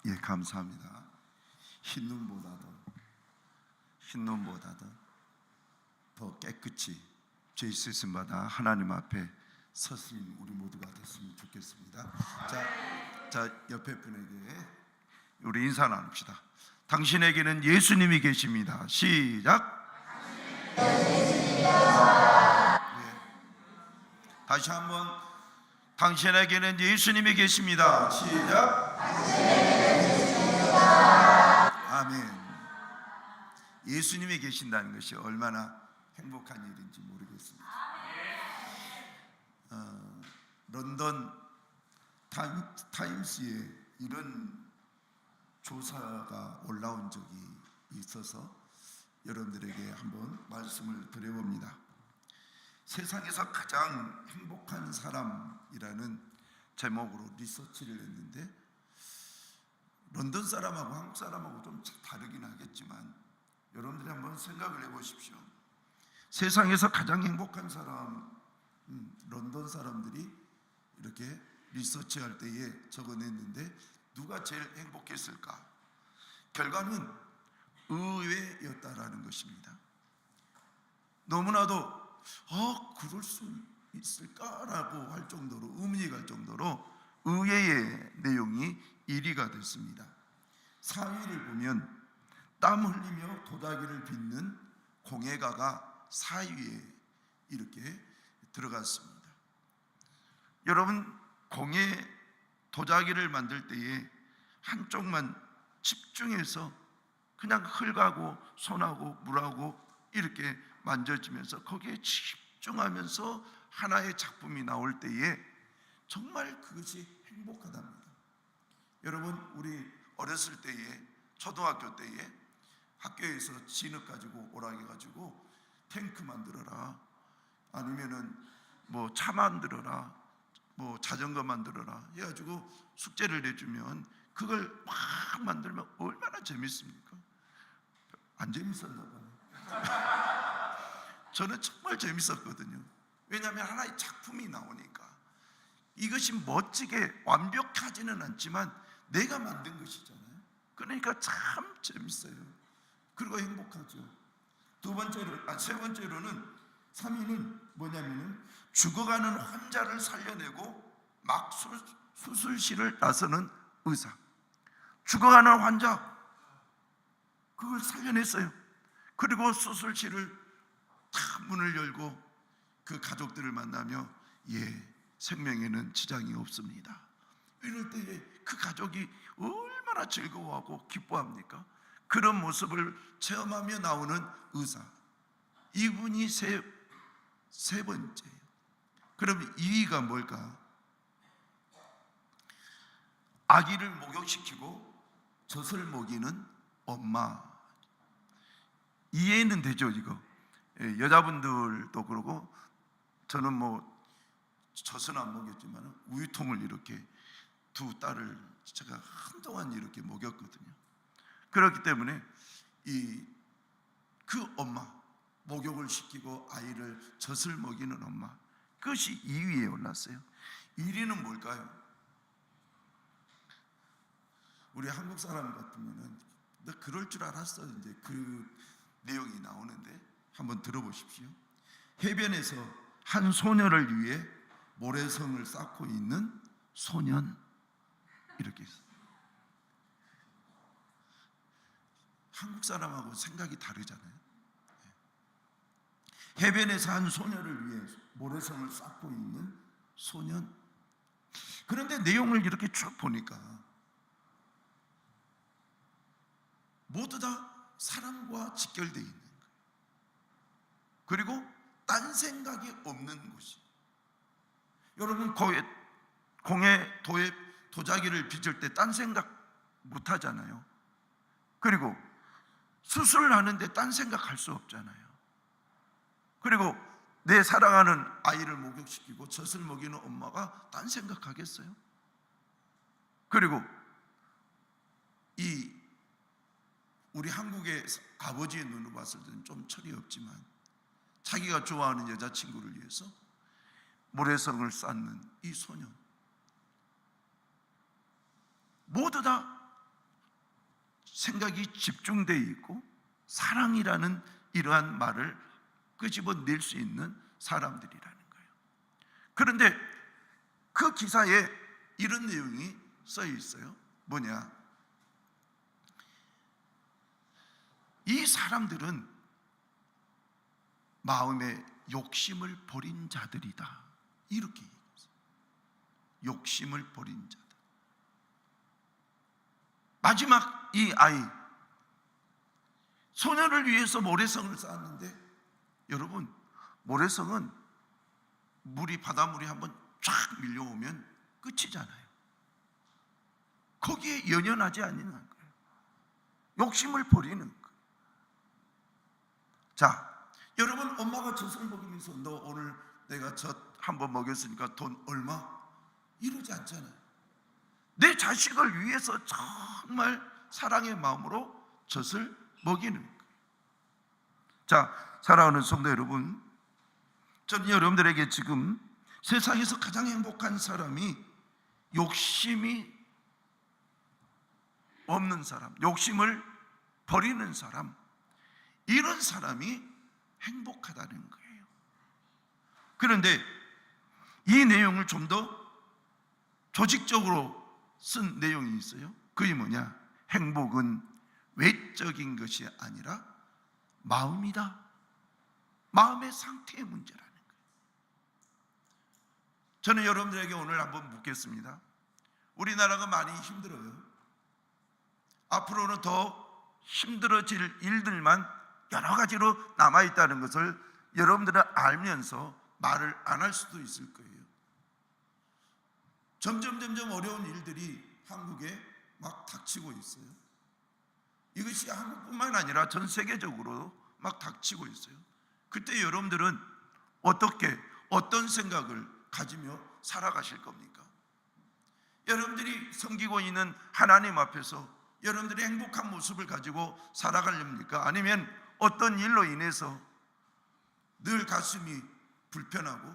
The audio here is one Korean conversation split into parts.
예, 감사합니다. 흰눈보다도 더 깨끗이 죄 씻음받아 하나님 앞에 서신 우리 모두가 됐으면 좋겠습니다. 자, 옆에 분에게 우리 인사 나눕시다. 당신에게는 예수님이 계십니다. 시작. 다시 한번, 당신에게는 예수님이 계십니다. 시작. 아멘. 예수님이 계신다는 것이 얼마나 행복한 일인지 모르겠습니다. 런던 타임스에 이런 조사가 올라온 적이 있어서 여러분들에게 한번 말씀을 드려봅니다. 세상에서 가장 행복한 사람이라는 제목으로 리서치를 했는데, 런던 사람하고 한국 사람하고 좀 다르긴 하겠지만 여러분들이 한번 생각을 해보십시오. 세상에서 가장 행복한 사람, 런던 사람들이 이렇게 리서치할 때에 적어냈는데 누가 제일 행복했을까? 결과는 의외였다라는 것입니다. 너무나도 그럴 수 있을까라고 할 정도로, 의문이 갈 정도로 의외의 내용이 1위가 됐습니다. 4위를 보면 땀 흘리며 도자기를 빚는 공예가가 4위에 이렇게 들어갔습니다. 여러분, 공예 도자기를 만들 때에 한쪽만 집중해서 그냥 흙하고 손하고 물하고 이렇게 만져지면서 거기에 집중하면서 하나의 작품이 나올 때에 정말 그것이 행복하답니다. 여러분, 우리 어렸을 때에, 초등학교 때에 학교에서 진흙 가지고 오라게 가지고 탱크 만들어라, 아니면은 뭐 차 만들어라, 뭐 자전거 만들어라 해가지고 숙제를 내주면 그걸 막 만들면 얼마나 재밌습니까? 안 재밌었나 봐요. 저는 정말 재밌었거든요. 왜냐하면 하나의 작품이 나오니까. 이것이 멋지게 완벽하지는 않지만 내가 만든 것이잖아요. 그러니까 참 재밌어요. 그리고 행복하죠. 세 번째로는 3위는 뭐냐면은 죽어가는 환자를 살려내고 막 수술실을 나서는 의사. 죽어가는 환자, 그걸 살려냈어요. 그리고 수술실을 다 문을 열고 그 가족들을 만나며 생명에는 지장이 없습니다, 이럴 때에 그 가족이 얼마나 즐거워하고 기뻐합니까? 그런 모습을 체험하며 나오는 의사, 이분이 세 번째예요. 그럼 2위가 뭘까? 아기를 목욕시키고 젖을 먹이는 엄마. 이해는 되죠, 이거? 여자분들도 그러고, 저는 뭐 젖은 안 먹였지만 우유통을 이렇게 두 딸을 제가 한동안 이렇게 먹였거든요. 그렇기 때문에 그 엄마, 목욕을 시키고 아이를 젖을 먹이는 엄마, 그것이 2위에 올랐어요. 1위는 뭘까요? 우리 한국 사람 같으면은 나 그럴 줄 알았어, 이제 그 내용이 나오는데 한번 들어보십시오. 해변에서 한 소녀를 위해 모래성을 쌓고 있는 소년, 이렇게 있어요. 한국 사람하고 생각이 다르잖아요. 해변에서 한 소녀를 위해 모래성을 쌓고 있는 소년. 그런데 내용을 이렇게 쭉 보니까 모두 다 사랑과 직결되어 있는 거예요. 그리고 딴 생각이 없는 곳이. 여러분, 공예 도자기를 빚을 때 딴 생각 못 하잖아요. 그리고 수술을 하는데 딴 생각할 수 없잖아요. 그리고 내 사랑하는 아이를 목욕시키고 젖을 먹이는 엄마가 딴 생각하겠어요? 그리고 우리 한국의 아버지의 눈으로 봤을 때는 좀 철이 없지만 자기가 좋아하는 여자친구를 위해서 모래성을 쌓는 이 소년, 모두 다 생각이 집중되어 있고 사랑이라는 이러한 말을 끄집어낼 수 있는 사람들이라는 거예요. 그런데 그 기사에 이런 내용이 써 있어요. 뭐냐? 이 사람들은 마음의 욕심을 버린 자들이다. 이렇게 얘기했어요. 욕심을 버린 자들. 마지막 이 아이, 소녀를 위해서 모래성을 쌓았는데, 여러분, 모래성은 바닷물이 한번 쫙 밀려오면 끝이잖아요. 거기에 연연하지 않는 거예요. 욕심을 버리는 거예요. 자, 여러분, 엄마가 젖을 먹이면서 너 오늘 내가 젖 한번 먹였으니까 돈 얼마? 이러지 않잖아요. 내 자식을 위해서 정말 사랑의 마음으로 젖을 먹이는 거예요. 자, 사랑하는 성도 여러분, 저는 여러분들에게 지금 세상에서 가장 행복한 사람이 욕심이 없는 사람, 욕심을 버리는 사람, 이런 사람이 행복하다는 거예요. 그런데 이 내용을 좀 더 조직적으로 쓴 내용이 있어요. 그게 뭐냐? 행복은 외적인 것이 아니라 마음이다. 마음의 상태의 문제라는 거예요. 저는 여러분들에게 오늘 한번 묻겠습니다. 우리나라가 많이 힘들어요. 앞으로는 더 힘들어질 일들만 여러 가지로 남아있다는 것을 여러분들은 알면서 말을 안 할 수도 있을 거예요. 점점 어려운 일들이 한국에 막 닥치고 있어요. 이것이 한국뿐만 아니라 전 세계적으로 막 닥치고 있어요. 그때 여러분들은 어떤 생각을 가지며 살아가실 겁니까? 여러분들이 섬기고 있는 하나님 앞에서 여러분들이 행복한 모습을 가지고 살아가렵니까? 아니면 어떤 일로 인해서 늘 가슴이 불편하고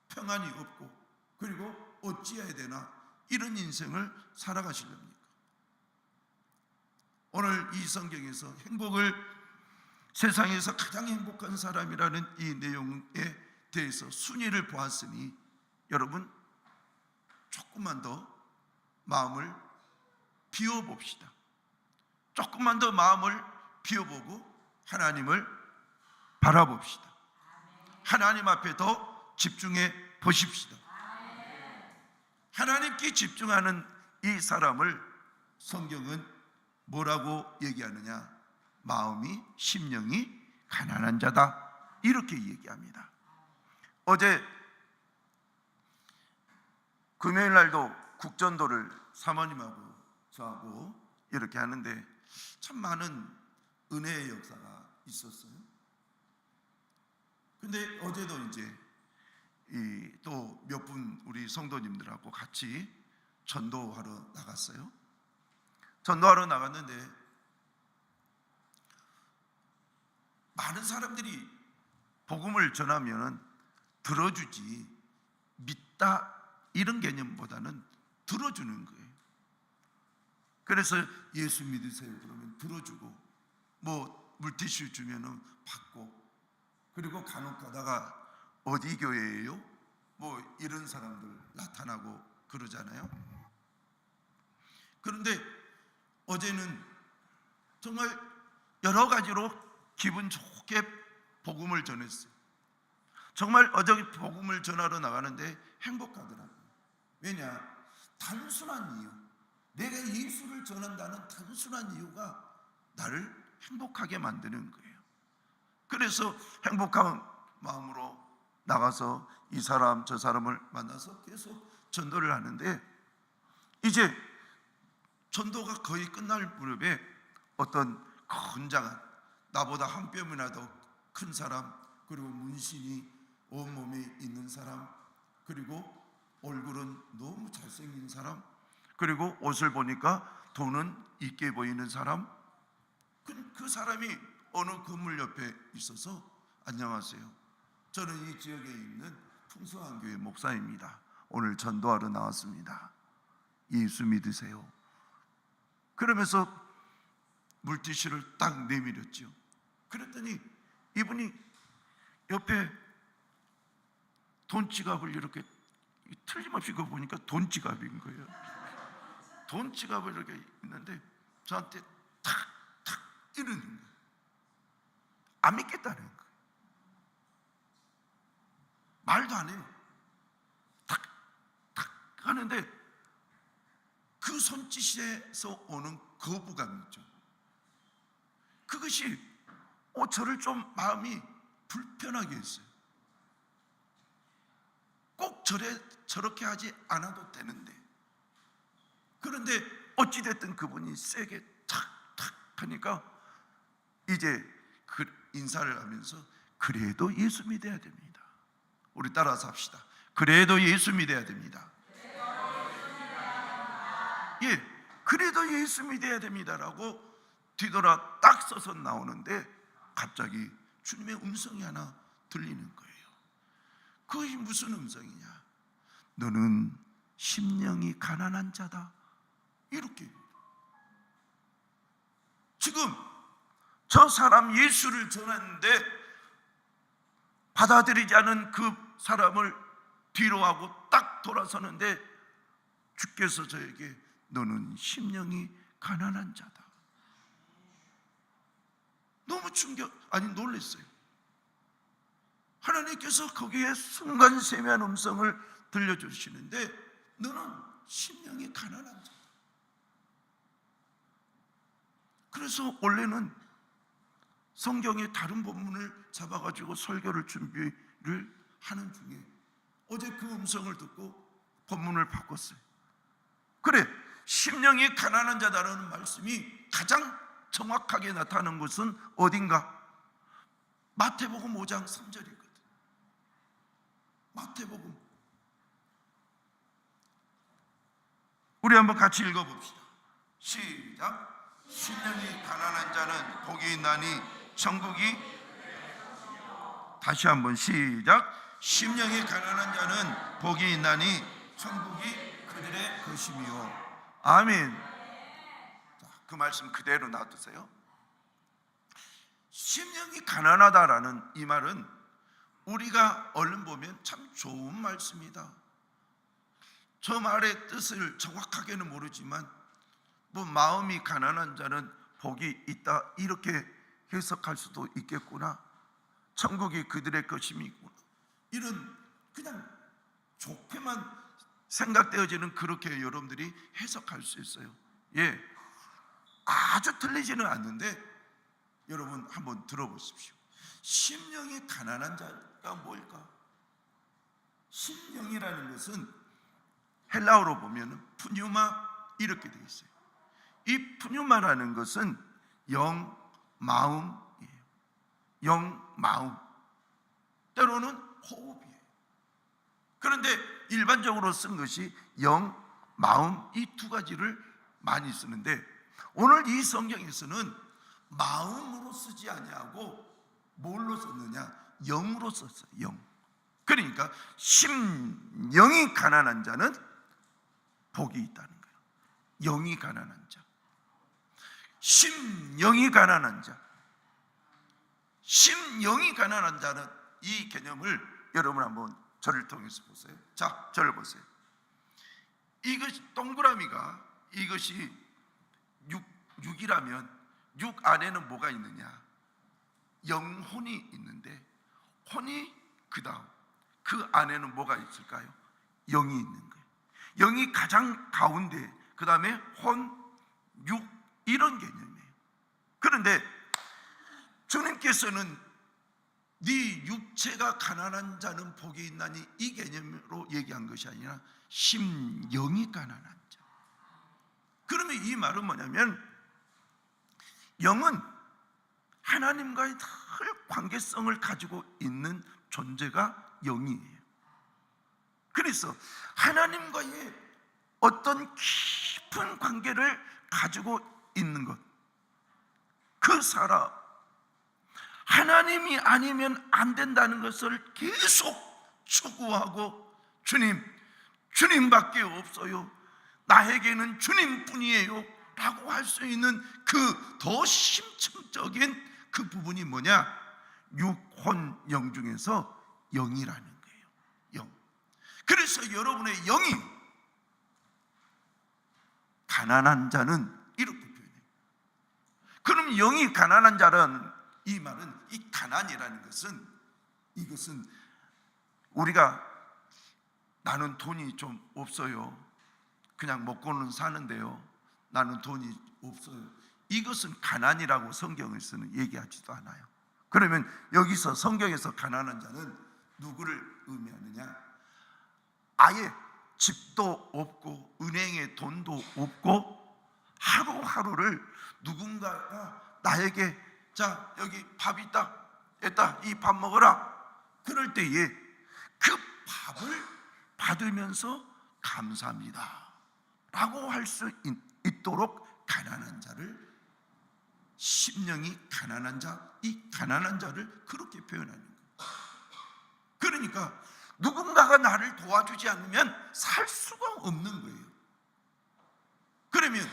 평안이 없고 그리고 어찌해야 되나 이런 인생을 살아가시렵니까? 오늘 이 성경에서 행복을 세상에서 가장 행복한 사람이라는 이 내용에 대해서 순위를 보았으니 여러분 조금만 더 마음을 비워봅시다. 조금만 더 마음을 비워보고 하나님을 바라봅시다. 하나님 앞에 더 집중해 보십시다. 하나님께 집중하는 이 사람을 성경은 뭐라고 얘기하느냐? 마음이 심령이 가난한 자다, 이렇게 얘기합니다. 어제 금요일 날도 국전도를 사모님하고 저하고 이렇게 하는데 참 많은 은혜의 역사가 있었어요. 근데 어제도 이제 또 몇 분 우리 성도님들하고 같이 전도하러 나갔어요. 전도하러 나갔는데 많은 사람들이 복음을 전하면 들어주지 믿다 이런 개념보다는 들어주는 거예요. 그래서 예수 믿으세요 그러면 들어주고, 뭐 물티슈 주면은 받고, 그리고 간혹 가다가 어디 교회예요? 뭐 이런 사람들 나타나고 그러잖아요. 그런데 어제는 정말 여러 가지로 기분 좋게 복음을 전했어요. 정말 어제 복음을 전하러 나가는데 행복하더라고요. 왜냐? 단순한 이유, 내가 예수를 전한다는 단순한 이유가 나를 행복하게 만드는 거예요. 그래서 행복한 마음으로 나가서 이 사람 저 사람을 만나서 계속 전도를 하는데, 이제 전도가 거의 끝날 무렵에 어떤 건장한, 나보다 한 뼘이나 더 큰 사람, 그리고 문신이 온몸에 있는 사람, 그리고 얼굴은 너무 잘생긴 사람, 그리고 옷을 보니까 돈은 있게 보이는 사람, 그 사람이 어느 건물 옆에 있어서 안녕하세요, 저는 이 지역에 있는 풍성한 교회 목사입니다. 오늘 전도하러 나왔습니다. 예수 믿으세요. 그러면서 물티슈를 딱 내밀었죠. 그랬더니 이분이 옆에 돈 지갑을 이렇게, 틀림없이 그거 보니까 돈 지갑인 거예요. 돈 지갑을 이렇게 있는데 저한테 탁탁 이러는 거예요. 안 믿겠다는 거예요. 말도 안 해요. 탁탁 하는데 그 손짓에서 오는 거부감 있죠. 그것이 저를 좀 마음이 불편하게 했어요. 꼭 저렇게 하지 않아도 되는데, 그런데 어찌됐든 그분이 세게 탁탁 하니까 이제 그 인사를 하면서 그래도 예수 믿어야 됩니다. 우리 따라서 합시다. 그래도 예수 믿어야 됩니다. 예, 그래도 예수 믿어야 됩니다라고 뒤돌아 딱 써서 나오는데 갑자기 주님의 음성이 하나 들리는 거예요. 그것이 무슨 음성이냐? 너는 심령이 가난한 자다. 이렇게. 지금 저 사람 예수를 전하는데 받아들이지 않은 그 사람을 뒤로 하고 딱 돌아서는데 주께서 저에게 너는 심령이 가난한 자다. 너무 놀랐어요. 하나님께서 거기에 순간 세미한 음성을 들려주시는데 너는 심령이 가난한 자다. 그래서 원래는 성경의 다른 본문을 잡아가지고 설교를 준비를 하는 중에 어제 그 음성을 듣고 본문을 바꿨어요. 그래, 심령이 가난한 자다라는 말씀이 가장 정확하게 나타나는 것은 어딘가? 마태복음 5장 3절이거든. 마태복음. 우리 한번 같이 읽어봅시다. 시작. 심령이 가난한 자는 복이 있나니 천국이, 다시 한번 시작. 심령이 가난한 자는 복이 있나니 천국이 그들의 것이며. 아멘. 그 말씀 그대로 놔두세요. 심령이 가난하다라는 이 말은 우리가 얼른 보면 참 좋은 말씀이다. 저 말의 뜻을 정확하게는 모르지만 마음이 가난한 자는 복이 있다 이렇게 해석할 수도 있겠구나. 천국이 그들의 것임이구나. 이런 그냥 좋게만 생각되어지는, 그렇게 여러분들이 해석할 수 있어요. 예, 아주 틀리지는 않는데 여러분 한번 들어보십시오. 심령이 가난한 자가 뭘까? 심령이라는 것은 헬라어로 보면 푸뉴마 이렇게 되어 있어요. 이 푸뉴마라는 것은 영, 마음이에요. 영, 마음. 때로는 호흡이에요. 그런데 일반적으로 쓴 것이 영, 마음, 이 두 가지를 많이 쓰는데 오늘 이 성경에서는 마음으로 쓰지 아니하고 뭘로 썼느냐? 영으로 썼어요. 영. 그러니까 심령이 가난한 자는 복이 있다는 거예요. 영이 가난한 자, 심령이 가난한 자, 심령이 가난한 자는 이 개념을 여러분 한번 저를 통해서 보세요. 자, 저를 보세요. 이것이 동그라미가, 이것이 6이라면 6 안에는 뭐가 있느냐? 영혼이 있는데 혼이 그다음 그 안에는 뭐가 있을까요? 영이 있는 거예요. 영이 가장 가운데, 그 다음에 혼, 육, 이런 개념이에요. 그런데 주님께서는 네 육체가 가난한 자는 복이 있나니 이 개념으로 얘기한 것이 아니라 심령이 가난한 자. 그러면 이 말은 뭐냐면 영은 하나님과의 늘 관계성을 가지고 있는 존재가 영이에요. 그래서 하나님과의 어떤 깊은 관계를 가지고 있는 것, 그 사람, 하나님이 아니면 안 된다는 것을 계속 추구하고 주님밖에 없어요, 나에게는 주님뿐이에요, 라고 할 수 있는 그 더 심층적인 그 부분이 뭐냐? 육혼 영 중에서 영이라는 거예요. 영. 그래서 여러분의 영이 가난한 자는 이렇게 표현해요. 그럼 영이 가난한 자는, 이 말은, 이 가난이라는 것은, 이것은 우리가 나는 돈이 좀 없어요, 그냥 먹고는 사는데요, 나는 돈이 없어요, 이것은 가난이라고 성경에서는 얘기하지도 않아요. 그러면 여기서 성경에서 가난한 자는 누구를 의미하느냐? 아예 집도 없고 은행에 돈도 없고 하루하루를 누군가가 나에게 자 여기 밥 있다, 이 밥 먹어라, 그럴 때에 그 밥을 받으면서 감사합니다 라고 할 수 있도록 가난한 자를, 심령이 가난한 자, 이 가난한 자를 그렇게 표현하는 거예요. 그러니까 누군가가 나를 도와주지 않으면 살 수가 없는 거예요. 그러면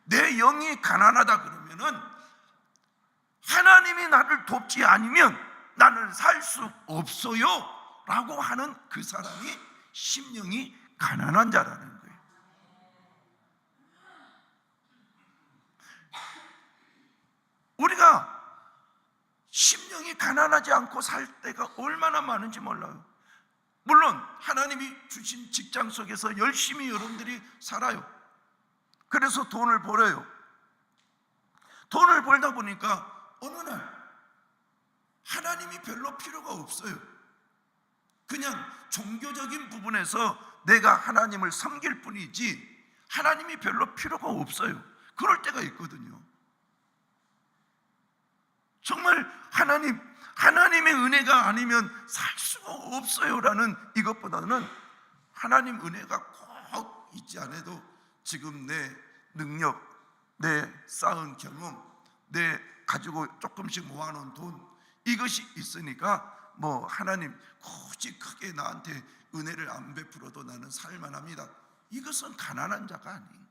내 영이 가난하다 그러면은 하나님이 나를 돕지 않으면 나는 살 수 없어요 라고 하는 그 사람이 심령이 가난한 자라는 거예요. 우리가 심령이 가난하지 않고 살 때가 얼마나 많은지 몰라요. 물론 하나님이 주신 직장 속에서 열심히 여러분들이 살아요. 그래서 돈을 벌어요. 돈을 벌다 보니까 어느 날 하나님이 별로 필요가 없어요. 그냥 종교적인 부분에서 내가 하나님을 섬길 뿐이지 하나님이 별로 필요가 없어요. 그럴 때가 있거든요. 정말 하나님의 은혜가 아니면 살 수가 없어요라는 이것보다는 하나님 은혜가 꼭 있지 않아도 지금 내 능력, 내 쌓은 경험, 내 가지고 조금씩 모아놓은 돈, 이것이 있으니까 뭐 하나님 굳이 크게 나한테 은혜를 안 베풀어도 나는 살만합니다. 이것은 가난한 자가 아닌 거예요.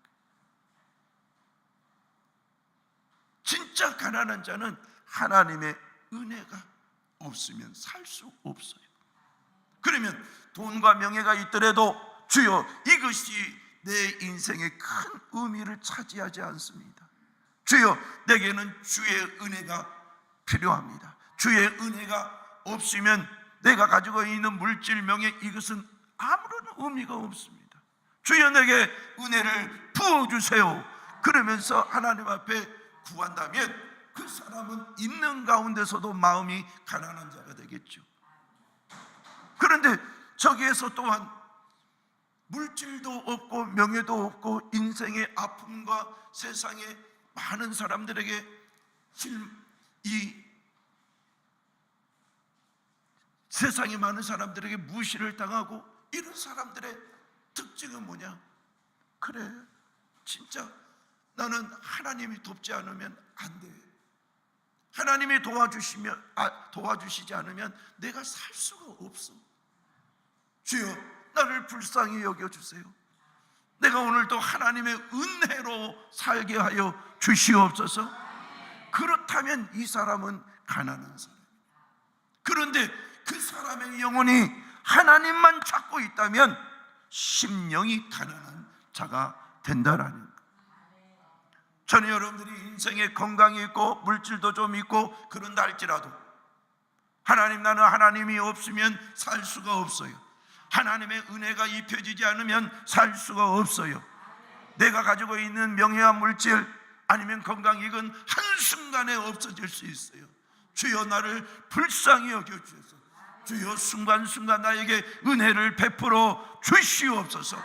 진짜 가난한 자는 하나님의 은혜가 없으면 살 수 없어요. 그러면 돈과 명예가 있더라도 주여 이것이 내 인생의 큰 의미를 차지하지 않습니다. 주여 내게는 주의 은혜가 필요합니다. 주의 은혜가 없으면 내가 가지고 있는 물질, 명예, 이것은 아무런 의미가 없습니다. 주여 내게 은혜를 부어주세요 그러면서 하나님 앞에 구한다면 그 사람은 있는 가운데서도 마음이 가난한 자가 되겠죠. 그런데 저기에서 또한 물질도 없고 명예도 없고 인생의 아픔과 세상의 많은 사람들에게 이 세상의 많은 사람들에게 무시를 당하고 이런 사람들의 특징은 뭐냐? 그래, 진짜 나는 하나님이 돕지 않으면 안 돼. 하나님이 도와주시지 않으면 내가 살 수가 없어. 주여 나를 불쌍히 여겨주세요. 내가 오늘도 하나님의 은혜로 살게 하여 주시옵소서. 그렇다면 이 사람은 가난한 사람. 그런데 그 사람의 영혼이 하나님만 찾고 있다면 심령이 가난한 자가 된다라는 거예요. 저는 여러분들이 인생에 건강이 있고 물질도 좀 있고 그런다 할지라도 나는 하나님이 없으면 살 수가 없어요. 하나님의 은혜가 입혀지지 않으면 살 수가 없어요. 내가 가지고 있는 명예와 물질 아니면 건강, 이건 한순간에 없어질 수 있어요. 주여 나를 불쌍히 여겨주셔서 주여 순간순간 나에게 은혜를 베풀어 주시옵소서.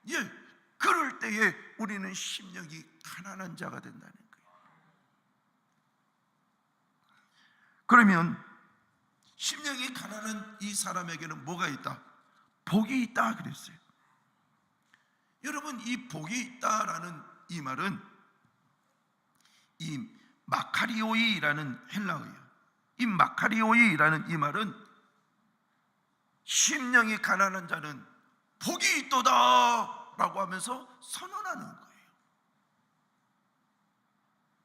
예, 그럴 때에 우리는 심령이 가난한 자가 된다는 거예요. 그러면 심령이 가난한 이 사람에게는 뭐가 있다? 복이 있다 그랬어요. 여러분, 이 복이 있다라는 이 말은 이 마카리오이라는 헬라어예요. 이 마카리오이라는 이 말은 심령이 가난한 자는 복이 있도다 라고 하면서 선언하는 거예요.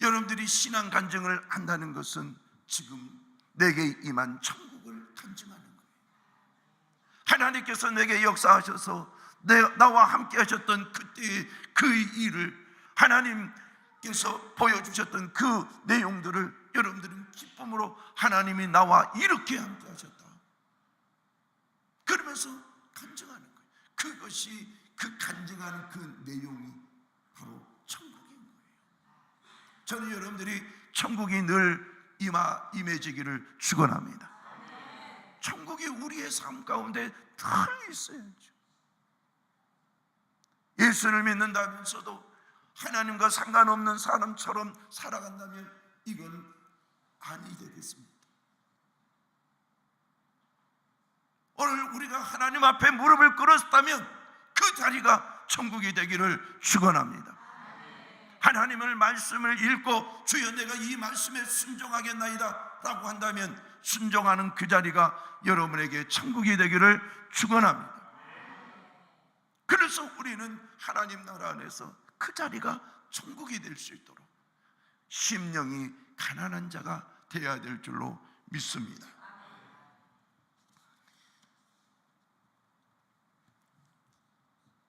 여러분들이 신앙 간증을 한다는 것은 지금 내게 임한 천국을 간증하는 거예요. 하나님께서 내게 역사하셔서 나와 함께 하셨던 그때의 그 일을, 하나님께서 보여주셨던 그 내용들을 여러분들은 기쁨으로 하나님이 나와 이렇게 함께 하셨다, 그러면서 간증하는 거예요. 그것이, 그 간증하는 그 내용이 바로 천국인 거예요. 저는 여러분들이 천국이 늘 임해지기를 축원합니다. 천국이 우리의 삶 가운데 늘 있어야죠. 예수를 믿는다면서도 하나님과 상관없는 사람처럼 살아간다면 이건 아니 되겠습니다. 오늘 우리가 하나님 앞에 무릎을 꿇었다면 그 자리가 천국이 되기를 축원합니다. 하나님의 말씀을 읽고 주여 내가 이 말씀에 순종하겠나이다 라고 한다면 순종하는 그 자리가 여러분에게 천국이 되기를 축원합니다. 그래서 우리는 하나님 나라 안에서 그 자리가 천국이 될 수 있도록 심령이 가난한 자가 되어야 될 줄로 믿습니다.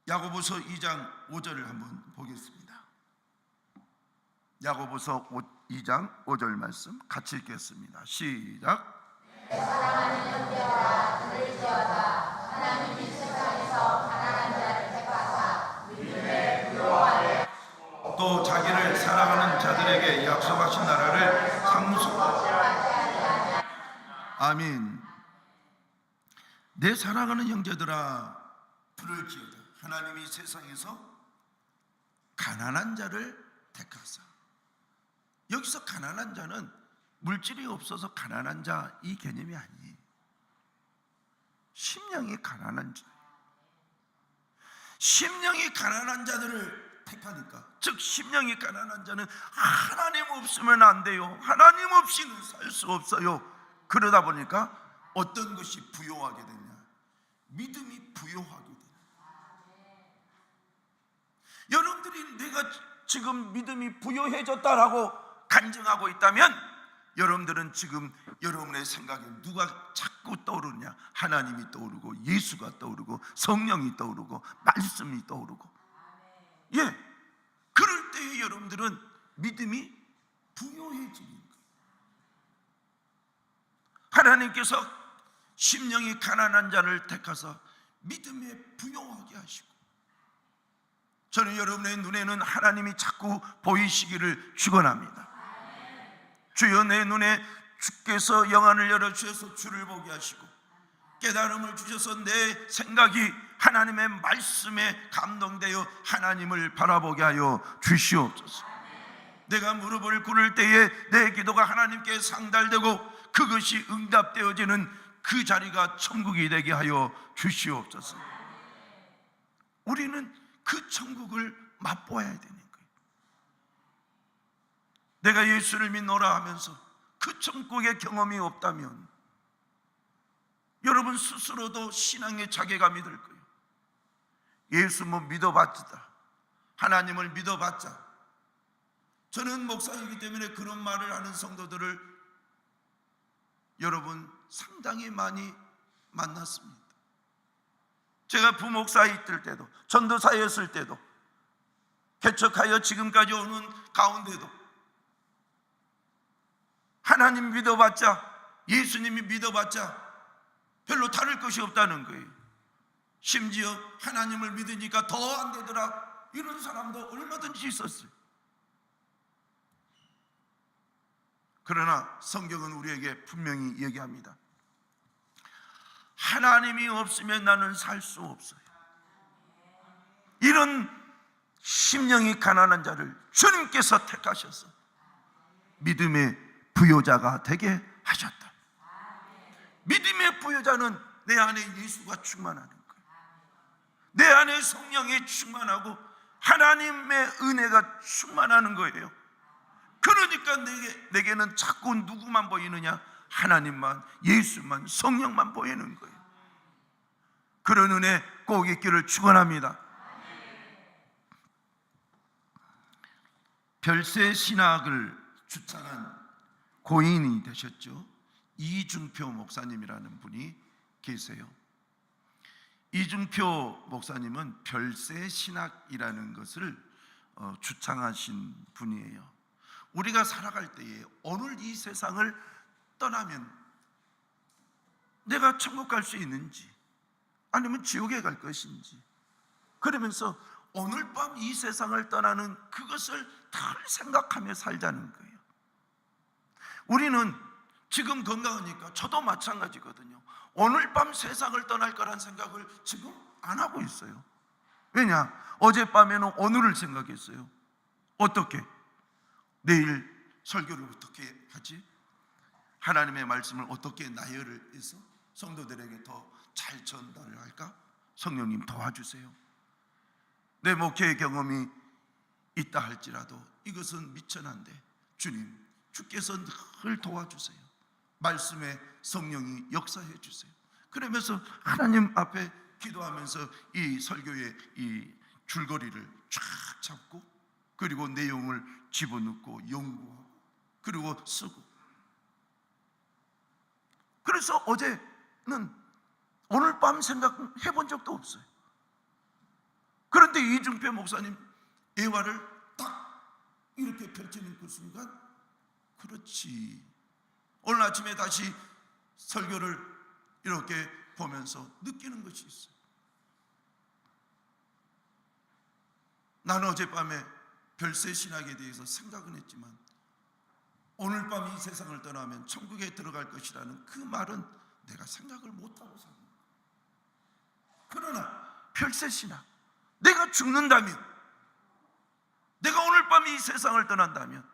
야고보서 2장 5절을 한번 보겠습니다. 야고보서 2장 5절 말씀 같이 읽겠습니다. 시작. 내 사랑하는 형제들아 들을지어다. 하나님이 세상에서 가난한 자를 택하사 믿음에 부요하게 또 자기를 사랑하는 자들에게 약속하신 나라를 상속하게. 아멘. 내 사랑하는 형제들아 들을지어다. 하나님이 세상에서 가난한 자를 택하사. 여기서 가난한 자는 물질이 없어서 가난한 자 이 개념이 아니에요. 심령이 가난한 자, 심령이 가난한 자들을 택하니까, 즉 심령이 가난한 자는 하나님 없으면 안 돼요, 하나님 없이는 살 수 없어요. 그러다 보니까 어떤 것이 부요하게 되냐? 믿음이 부요하게 되냐? 여러분들이 내가 지금 믿음이 부요해졌다라고 간증하고 있다면 여러분들은 지금 여러분의 생각에 누가 자꾸 떠오르냐? 하나님이 떠오르고 예수가 떠오르고 성령이 떠오르고 말씀이 떠오르고, 예, 그럴 때에 여러분들은 믿음이 부요해지는 거예요. 하나님께서 심령이 가난한 자를 택하사 믿음에 부요하게 하시고, 저는 여러분의 눈에는 하나님이 자꾸 보이시기를 축원합니다. 주여 내 눈에 주께서 영안을 열어주셔서 주를 보게 하시고 깨달음을 주셔서 내 생각이 하나님의 말씀에 감동되어 하나님을 바라보게 하여 주시옵소서. 내가 무릎을 꿇을 때에 내 기도가 하나님께 상달되고 그것이 응답되어지는 그 자리가 천국이 되게 하여 주시옵소서. 우리는 그 천국을 맛보아야 되는 거예요. 내가 예수를 믿노라 하면서 그 천국의 경험이 없다면 여러분 스스로도 신앙의 자괴감이 들 거예요. 예수 뭐 믿어봤자, 하나님을 믿어봤자. 저는 목사이기 때문에 그런 말을 하는 성도들을 여러분 상당히 많이 만났습니다. 제가 부목사에 있을 때도, 전도사였을 때도, 개척하여 지금까지 오는 가운데도 하나님 믿어봤자, 예수님이 믿어봤자 별로 다를 것이 없다는 거예요. 심지어 하나님을 믿으니까 더 안 되더라, 이런 사람도 얼마든지 있었어요. 그러나 성경은 우리에게 분명히 얘기합니다. 하나님이 없으면 나는 살 수 없어요. 이런 심령이 가난한 자를 주님께서 택하셔서 믿음의 부요자가 되게 하셨다. 믿음의 부요자는 내 안에 예수가 충만하는 거예요. 내 안에 성령이 충만하고 하나님의 은혜가 충만하는 거예요. 그러니까 내게는 자꾸 누구만 보이느냐? 하나님만, 예수만, 성령만 보이는 거예요. 그런 은혜 꼭 있기를 축원합니다. 별세 신학을 주창한 고인이 되셨죠. 이중표 목사님이라는 분이 계세요. 이중표 목사님은 별세 신학이라는 것을 주창하신 분이에요. 우리가 살아갈 때에 오늘 이 세상을 떠나면 내가 천국 갈 수 있는지 아니면 지옥에 갈 것인지, 그러면서 오늘 밤 이 세상을 떠나는 그것을 늘 생각하며 살자는 거예요. 우리는 지금 건강하니까, 저도 마찬가지거든요. 오늘 밤 세상을 떠날 거란 생각을 지금 안 하고 있어요. 왜냐? 어젯밤에는 오늘을 생각했어요. 어떻게? 내일 설교를 어떻게 하지? 하나님의 말씀을 어떻게 나열을 해서 성도들에게 더 잘 전달을 할까? 성령님 도와주세요. 내 목회의 경험이 있다 할지라도 이것은 미천한데, 주님, 주께서 늘 도와주세요. 말씀에 성령이 역사해 주세요. 그러면서 하나님 앞에 기도하면서 이 설교의 이 줄거리를 쫙 잡고, 그리고 내용을 집어넣고 연구하고 그리고 쓰고. 그래서 어제는 오늘 밤 생각해 본 적도 없어요. 그런데 이중표 목사님 예화를 딱 이렇게 펼치는 그 순간, 그렇지, 오늘 아침에 다시 설교를 이렇게 보면서 느끼는 것이 있어요. 나는 어젯밤에 별세 신학에 대해서 생각은 했지만, 오늘 밤 이 세상을 떠나면 천국에 들어갈 것이라는 그 말은 내가 생각을 못하고 삽니다. 그러나 별세 신학, 내가 죽는다면, 내가 오늘 밤 이 세상을 떠난다면,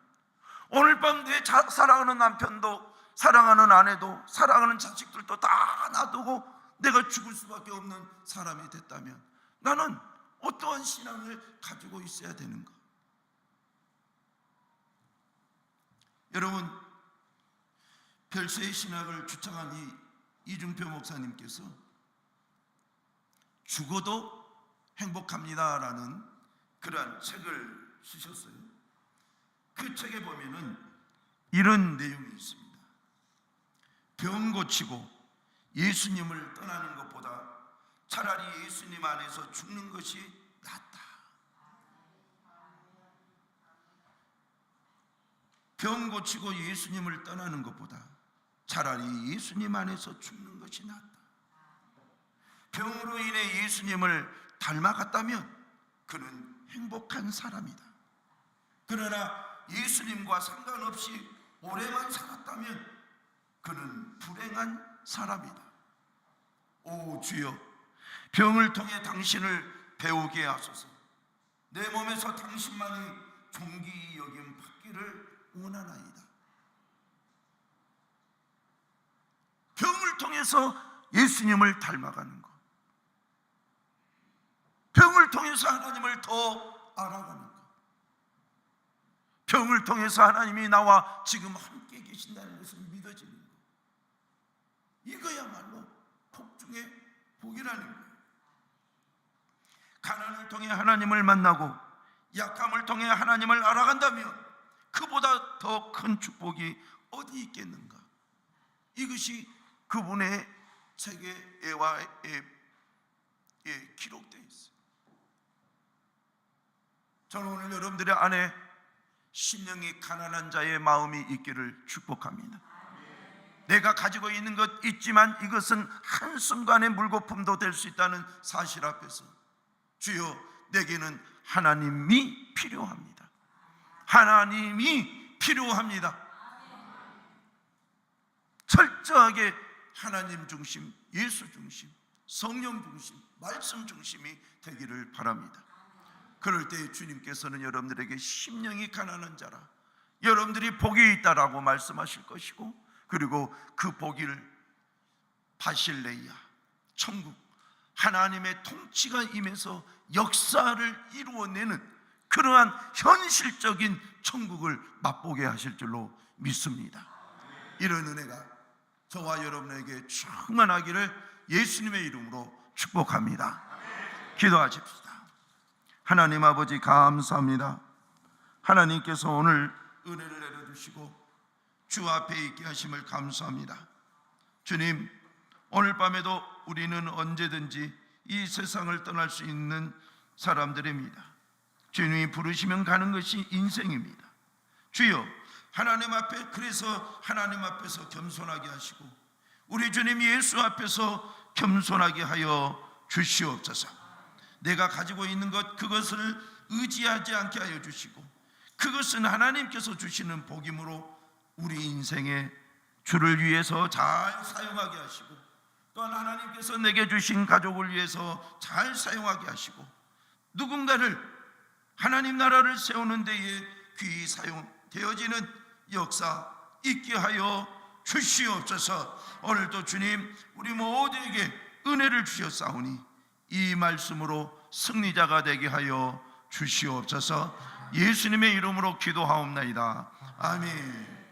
오늘 밤 내 사랑하는 남편도, 사랑하는 아내도, 사랑하는 자식들도 다 놔두고 내가 죽을 수밖에 없는 사람이 됐다면, 나는 어떠한 신앙을 가지고 있어야 되는가? 여러분, 별세의 신학을 주창한 이중표 목사님께서 죽어도 행복합니다라는 그러한 책을 쓰셨어요. 그 책에 보면은 이런 내용이 있습니다. 병 고치고 예수님을 떠나는 것보다 차라리 예수님 안에서 죽는 것이 낫다. 병 고치고 예수님을 떠나는 것보다 차라리 예수님 안에서 죽는 것이 낫다. 병으로 인해 예수님을 닮아갔다면 그는 행복한 사람이다. 그러나 예수님과 상관없이 오래만 살았다면 그는 불행한 사람이다. 오 주여, 병을 통해 당신을 배우게 하소서. 내 몸에서 당신만이 존귀 여김 받기를 원하나이다. 병을 통해서 예수님을 닮아가는 것, 병을 통해서 하나님을 더 알아가는 것, 병을 통해서 하나님이 나와 지금 함께 계신다는 것을 믿어지는 것, 이거야말로 복 중에 복이라는 거예요. 가난을 통해 하나님을 만나고 약함을 통해 하나님을 알아간다면 그보다 더 큰 축복이 어디 있겠는가? 이것이 그분의 책의 예화에 기록되어 있어요. 저는 오늘 여러분들의 안에 심령이 가난한 자의 마음이 있기를 축복합니다. 내가 가지고 있는 것 있지만 이것은 한순간의 물거품도 될 수 있다는 사실 앞에서, 주여, 내게는 하나님이 필요합니다. 하나님이 필요합니다. 철저하게 하나님 중심, 예수 중심, 성령 중심, 말씀 중심이 되기를 바랍니다. 그럴 때 주님께서는 여러분들에게 심령이 가난한 자라, 여러분들이 복이 있다라고 말씀하실 것이고, 그리고 그 복을 바실레이아, 천국, 하나님의 통치가 임해서 역사를 이루어내는 그러한 현실적인 천국을 맛보게 하실 줄로 믿습니다. 이런 은혜가 저와 여러분에게 충만하기를 예수님의 이름으로 축복합니다. 기도하십시다. 하나님 아버지, 감사합니다. 하나님께서 오늘 은혜를 내려주시고 주 앞에 있게 하심을 감사합니다. 주님, 오늘 밤에도 우리는 언제든지 이 세상을 떠날 수 있는 사람들입니다. 주님이 부르시면 가는 것이 인생입니다. 주여, 하나님 앞에, 그래서 하나님 앞에서 겸손하게 하시고 우리 주님 예수 앞에서 겸손하게 하여 주시옵소서. 내가 가지고 있는 것, 그것을 의지하지 않게 하여 주시고 그것은 하나님께서 주시는 복임으로 우리 인생에 주를 위해서 잘 사용하게 하시고 또한 하나님께서 내게 주신 가족을 위해서 잘 사용하게 하시고 누군가를 하나님 나라를 세우는 데에 귀히 사용되어지는 역사 있게 하여 주시옵소서. 오늘도 주님 우리 모두에게 은혜를 주셨사오니 이 말씀으로 승리자가 되게 하여 주시옵소서. 예수님의 이름으로 기도하옵나이다. 아멘.